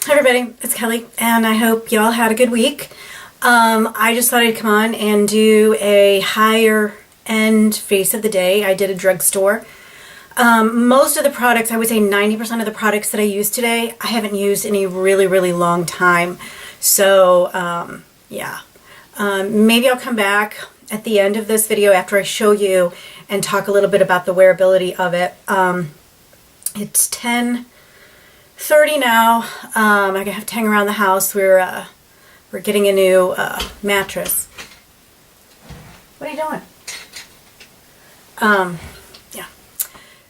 Hi everybody, it's Kelly, and I hope y'all had a good week. I just thought I'd come on and do a higher end face of the day. I did a drugstore. Most of the products, I would say 90% of the products that I used today, I haven't used in a really long time. So, yeah. Maybe I'll come back at the end of this video after I show you and talk a little bit about the wearability of it. It's 10:30 now. I have to hang around the house. We're getting a new mattress. What are you doing? Yeah.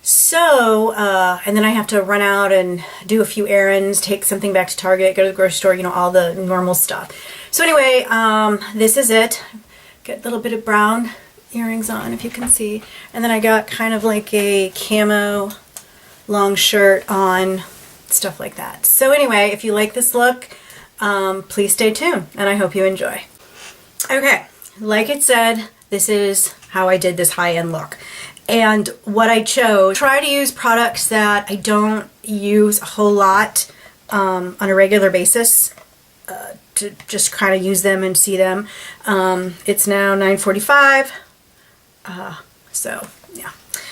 So, and then I have to run out and do a few errands, take something back to Target, go to the grocery store, you know, all the normal stuff. So anyway, this is it. Got a little bit of brown earrings on, if you can see. And then I got kind of like a camo long shirt on, stuff like that. So anyway, if you like this look, please stay tuned, and I hope you enjoy. Okay, like it said, this is how I did this high-end look. And what I chose, try to use products that I don't use a whole lot on a regular basis, to just kind of use them and see them. It's now 9:45, so yeah.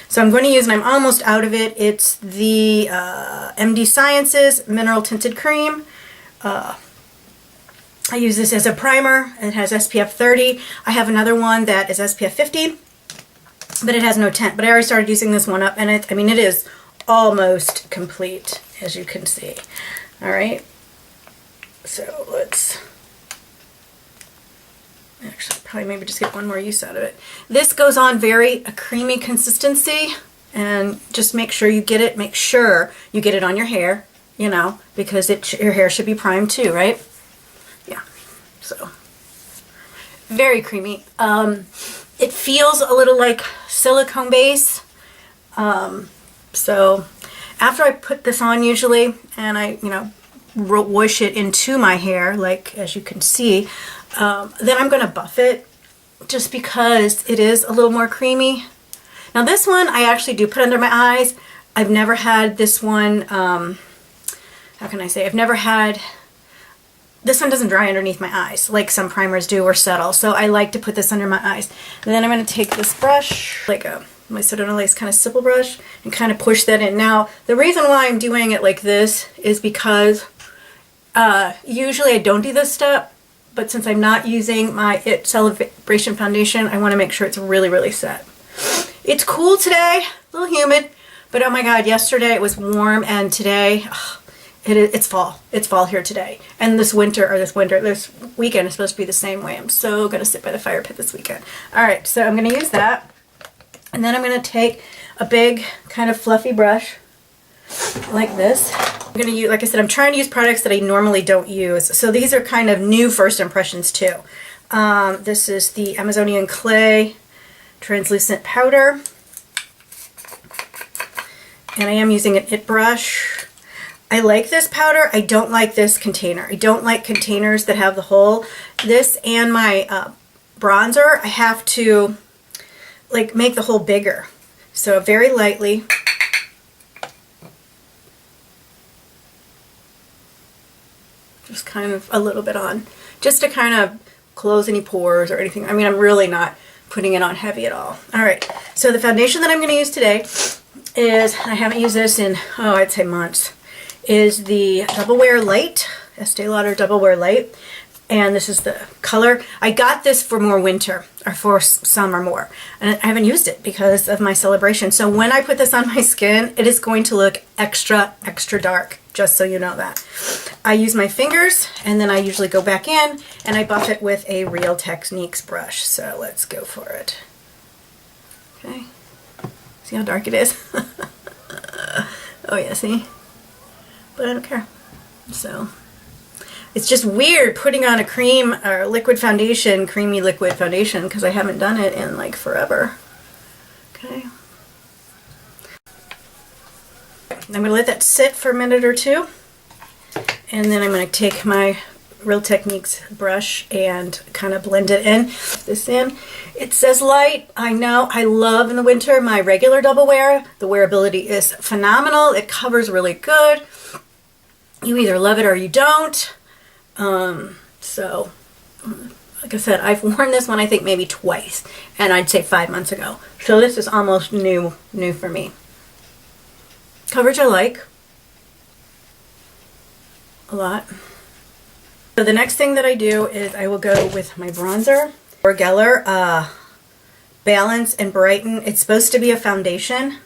So I'm going to use, and I'm almost out of it, it's the MD Sciences Mineral Tinted Cream. I use this as a primer. It has SPF 30. I have another one that is SPF 50, but it has no tint. But I already started using this one up, and it is almost complete, as you can see. All right. So let's actually probably maybe just get one more use out of it. This goes on a creamy consistency, and just make sure you get it. Make sure you get it on your hair, you know, because your hair should be primed too, right? Yeah. So very creamy. It feels a little like silicone base. So after I put this on usually, and I, you know, whoosh it into my hair, like as you can see, then I'm going to buff it just because it is a little more creamy. Now this one I actually do put under my eyes. I've never had this one, how can I say, this one doesn't dry underneath my eyes like some primers do or settle, so I like to put this under my eyes. And then I'm going to take this brush, like my Sedona Lace kind of stipple brush, and kind of push that in. Now the reason why I'm doing it like this is because usually I don't do this step, but since I'm not using my It Celebration foundation, I want to make sure it's really set. It's cool today, a little humid, but oh my god, yesterday it was warm, and today, it's fall. It's fall here today. And this weekend is supposed to be the same way. I'm so going to sit by the fire pit this weekend. Alright, so I'm going to use that, and then I'm going to take a big kind of fluffy brush like this. I'm going to use, like I said, I'm trying to use products that I normally don't use. So these are kind of new first impressions too. This is the Amazonian Clay Translucent Powder. And I am using an It brush. I like this powder. I don't like this container. I don't like containers that have the hole. This and my bronzer, I have to like make the hole bigger. So very lightly. Just kind of a little bit on, just to kind of close any pores or anything. I mean, I'm really not putting it on heavy at all. Alright, so the foundation that I'm going to use today is, I haven't used this in, oh, I'd say months, is the Double Wear Light, Estee Lauder Double Wear Light. And this is the color. I got this for more winter, or for summer more. And I haven't used it because of my celebration. So when I put this on my skin, it is going to look extra dark, just so you know that. I use my fingers, and then I usually go back in, and I buff it with a Real Techniques brush. So let's go for it. Okay. See how dark it is? Oh yeah, see? But I don't care. So it's just weird putting on a cream or liquid foundation, creamy liquid foundation, because I haven't done it in like forever. Okay. I'm going to let that sit for a minute or two, and then I'm going to take my Real Techniques brush and kind of blend it in. This in. It says light. I know. I love in the winter my regular double wear. The wearability is phenomenal. It covers really good. You either love it or you don't. So, like I said, I've worn this one I think maybe twice, and I'd say 5 months ago. So this is almost new for me. Coverage I like a lot. So the next thing that I do is I will go with my bronzer. Or Geller Balance and Brighten. It's supposed to be a foundation,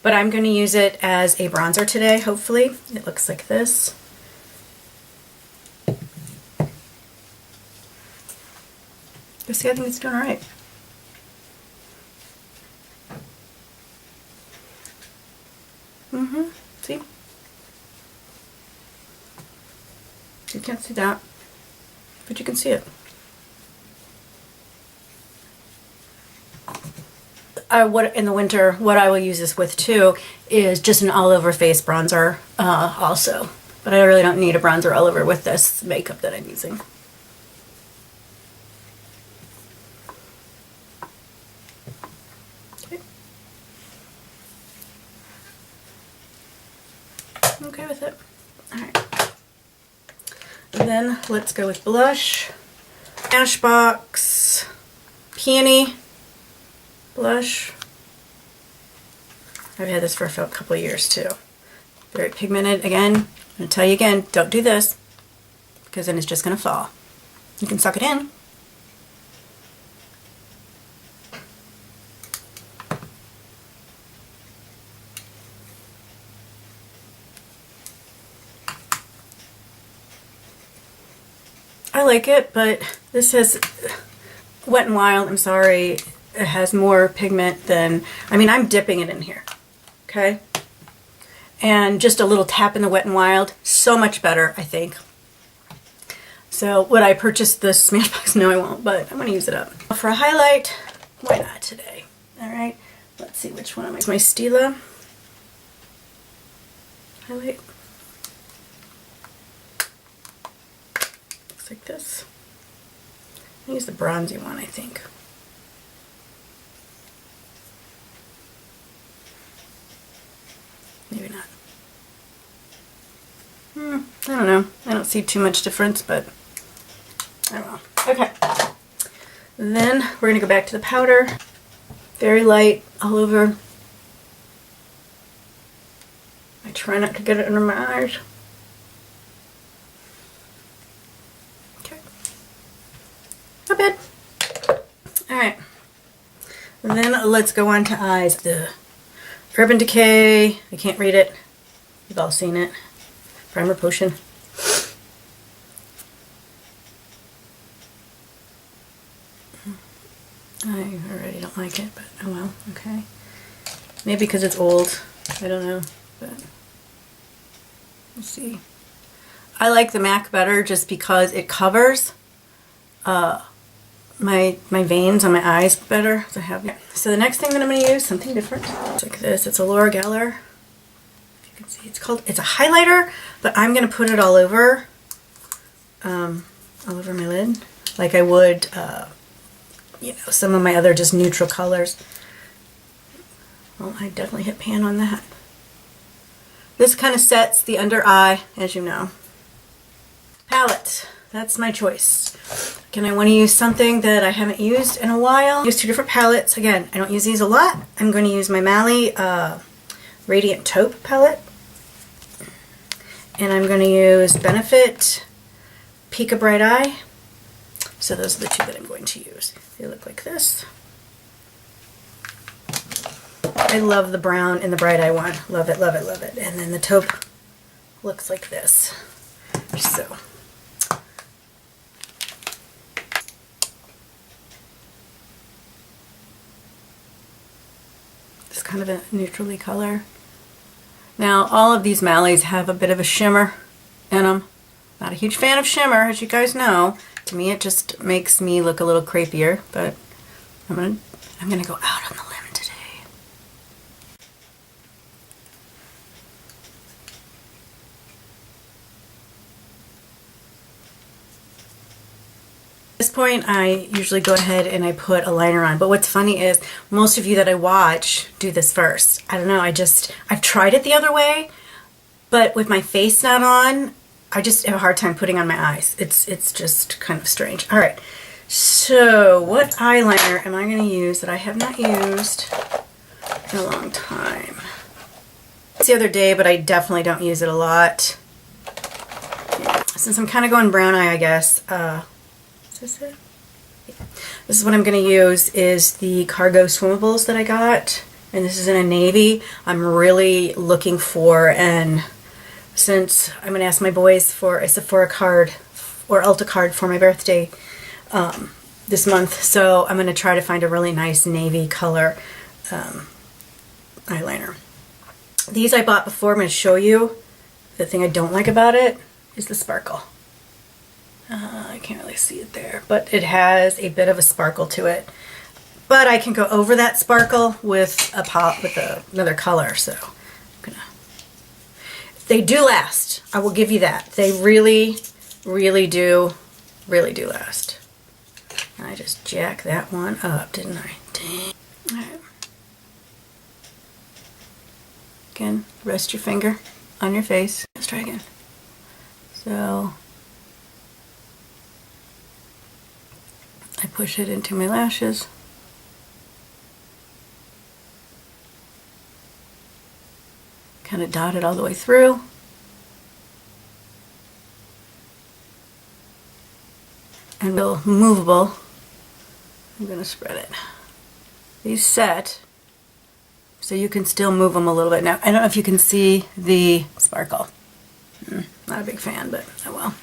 but I'm going to use it as a bronzer today, hopefully. It looks like this. You see, I think it's doing all right. See? You can't see that, but you can see it. What in the winter, what I will use this with too is just an all-over face bronzer also. But I really don't need a bronzer all over with this makeup that I'm using. Okay. Okay with it. Alright. And then let's go with blush. Smashbox Peony blush. I've had this for a couple of years too. Very pigmented. Again, I'm going to tell you again, don't do this because then it's just going to fall. You can suck it in. I like it, but this has Wet n Wild, I'm sorry, it has more pigment than, I mean, I'm dipping it in here, okay? And just a little tap in the Wet n Wild, so much better, I think. So would I purchase this Smashbox? No, I won't, but I'm going to use it up. For a highlight, why not today? All right, let's see which one am I. It's my Stila highlight. Looks like this. I'll use the bronzy one, I think. Maybe not. I don't know. I don't see too much difference, but I don't know. Okay. Then we're going to go back to the powder. Very light all over. I try not to get it under my eyes. Okay. Not bad. Alright. Then let's go on to eyes. The Urban Decay, I can't read it. You've all seen it. Primer Potion. I already don't like it, but oh well, okay. Maybe because it's old. I don't know, but we'll see. I like the MAC better just because it covers my veins on my eyes better. So the next thing that I'm going to use, something different. It's like this. It's a Laura Geller. If you can see, it's a highlighter, but I'm going to put it all over my lid, like I would, you know, some of my other just neutral colors. Well, I definitely hit pan on that. This kind of sets the under eye, as you know. Palette. That's my choice. Again, I want to use something that I haven't used in a while. Use two different palettes. Again, I don't use these a lot. I'm going to use my Mally Radiant Taupe palette. And I'm going to use Benefit Pika Bright Eye. So those are the two that I'm going to use. They look like this. I love the brown and the Bright Eye one. Love it, love it, love it. And then the taupe looks like this. So. It's kind of a neutrally color. Now, all of these Mallies have a bit of a shimmer in them. Not a huge fan of shimmer, as you guys know. To me, it just makes me look a little creepier, but I'm gonna go out on the limb today. At this point, I usually go ahead and I put a liner on. But what's funny is most of you that I watch do this first. I don't know, I've tried it the other way, But with my face not on, I just have a hard time putting on my eyes. It's just kind of strange. All right, so what eyeliner am I going to use that I have not used in a long time? It's the other day, but I definitely don't use it a lot. Yeah. Since I'm kind of going brown eye, I guess. Is this it? Yeah. This is what I'm going to use, is the Cargo Swimmables that I got. And this is in a navy. I'm really looking for, and since I'm going to ask my boys for a Sephora card or Ulta card for my birthday this month, so I'm going to try to find a really nice navy color eyeliner. These I bought before. I'm going to show you. The thing I don't like about it is the sparkle. I can't really see it there, but it has a bit of a sparkle to it. But I can go over that sparkle with a pop with another color. So I'm gonna. They do last. I will give you that. They really do last. And I just jacked that one up, didn't I? Dang. All right. Again, rest your finger on your face. Let's try again. So I push it into my lashes. Kind of dot it all the way through. And real movable. I'm going to spread it. These set so you can still move them a little bit. Now, I don't know if you can see the sparkle. Not a big fan, but oh well.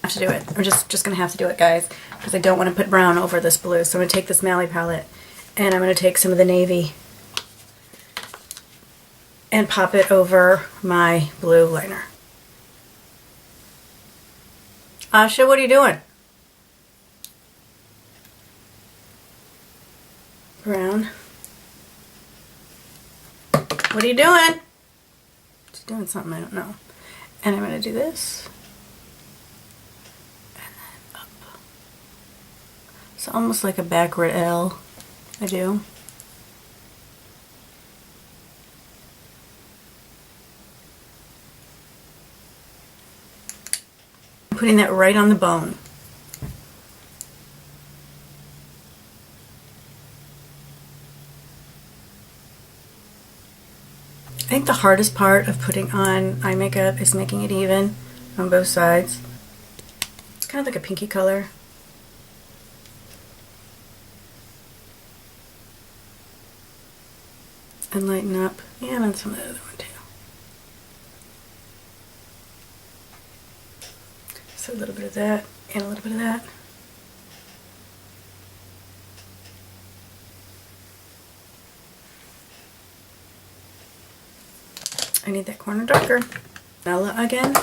I have to do it. I'm just going to have to do it, guys, because I don't want to put brown over this blue. So I'm going to take this Mally palette and I'm going to take some of the navy and pop it over my blue liner. Asha, what are you doing? Brown. What are you doing? She's doing something, I don't know. And I'm going to do this. And then up. It's almost like a backward L. I do. Putting that right on the bone. I think the hardest part of putting on eye makeup is making it even on both sides. It's kind of like a pinky color. And lighten up. Yeah, and on some of the other one too. So a little bit of that and a little bit of that. I need that corner darker. Bella again.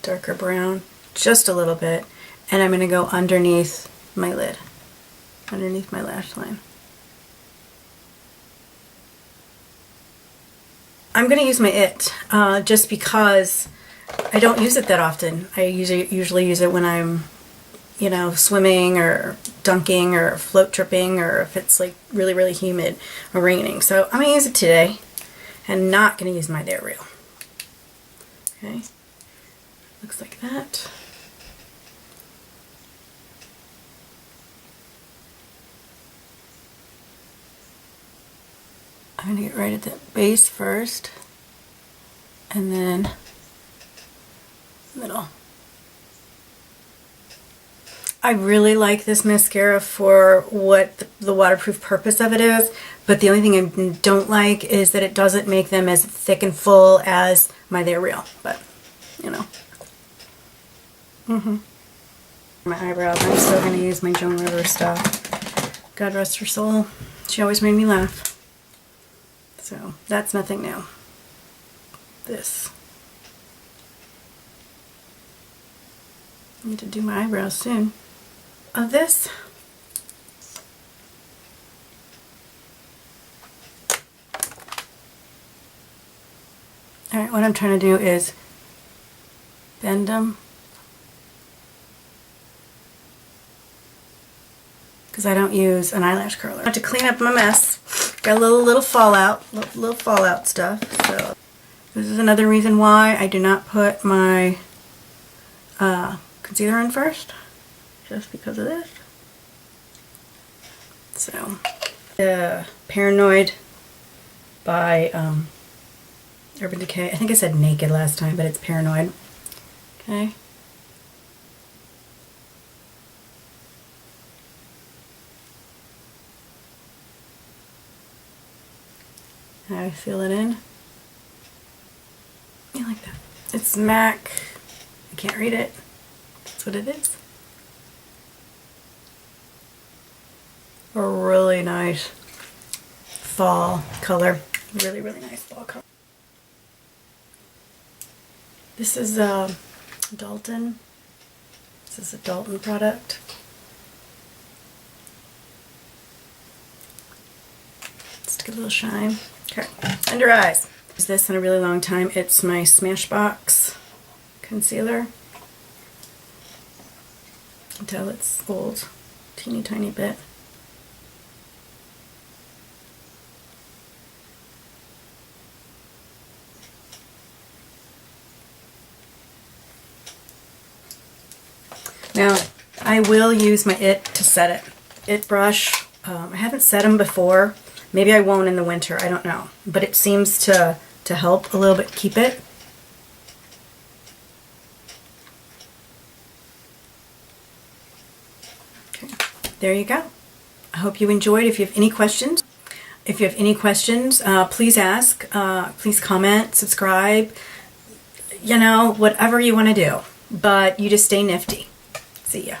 Darker brown, just a little bit, and I'm going to go underneath my lid, underneath my lash line. I'm going to use my IT just because I don't use it that often. I usually use it when I'm, you know, swimming or dunking or float tripping, or if it's like really humid or raining. So I'm going to use it today and not going to use my They're Real. Okay. Looks like that. I'm going to get right at the base first, and then middle. I really like this mascara for what the waterproof purpose of it is, but the only thing I don't like is that it doesn't make them as thick and full as my They're Real, but you know. My eyebrows, I'm still going to use my Joan Rivers stuff. God rest her soul. She always made me laugh. So that's nothing new. This. I need to do my eyebrows soon. Of this. Alright, what I'm trying to do is bend them. Because I don't use an eyelash curler. I have to clean up my mess. Got a little fallout, little fallout stuff. So this is another reason why I do not put my concealer in first, just because of this. So, Paranoid by Urban Decay. I think I said Naked last time, but it's Paranoid. Okay. I fill it in. Yeah, like that. It's MAC. I can't read it. That's what it is. A really nice fall color. Really, really nice fall color. This is Dalton. This is a Dalton product. Just to get a little shine. Okay, under eyes. Use this in a really long time. It's my Smashbox concealer. You can tell it's old, teeny tiny bit. Now, I will use my to set it. It brush. I haven't set them before. Maybe I won't in the winter, I don't know. But it seems to help a little bit keep it. Okay, there you go. I hope you enjoyed. If you have any questions, please ask, please comment, subscribe, you know, whatever you want to do. But you just stay nifty. See ya.